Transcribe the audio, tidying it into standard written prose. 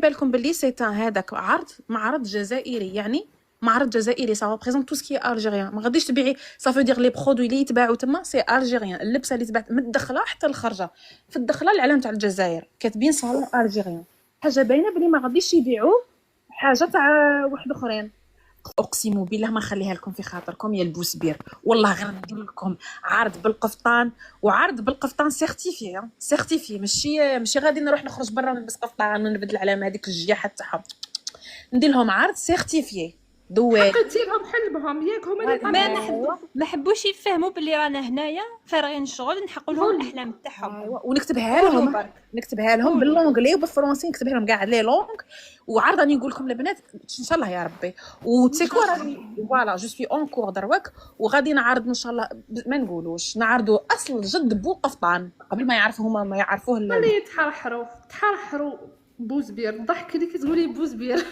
بالكم باللي هذاك معرض جزائري، يعني معرض جزائري سا ريبريزونت تو سكي الجيريان. ما غاديش تبيعي سا فو دير لي برودوي اللي يتباعوا تما سي الجيريان. اللبسه اللي تباعت من الدخله حتى الخرجه، في الدخله العلم تاع الجزائر كاتبين صالون الجيريان. حاجه باينه بلي ما غاديش يبيعوا حاجه تاع واحد اخرين. اقسم بالله ما نخليها لكم في خاطركم يا البوسبير، والله غير ندير لكم عرض بالقفطان، وعرض بالقفطان سيرتيفي ماشي غادي نروح نخرج برا ونلبس قفطان ونبدل على هذيك الجياحه تاعهم. ندير لهم عرض سيرتيفي دوال. حقتي لهم حلبهم ياك هما اللي ما حبوش يفهموا باللي رانا هنايا فارغين الشغل نحققوا لهم الاحلام تاعهم. ونكتبها لهم باللونجلي وبالفرنسي، نكتبها لهم كاع لي لونغ. وعرض راني نقول لكم البنات ان شاء الله يا ربي. وتسيكوا راني فوالا جو سوي اون كور دروك، وغادي نعرض ان شاء الله ما نقولوش نعرضوا اصل الجد بوقفطان قبل ما يعرفوا هما ما يعرفوه اللي يتحرحروا بوزبير. الضحك اللي كتقولي بوزبير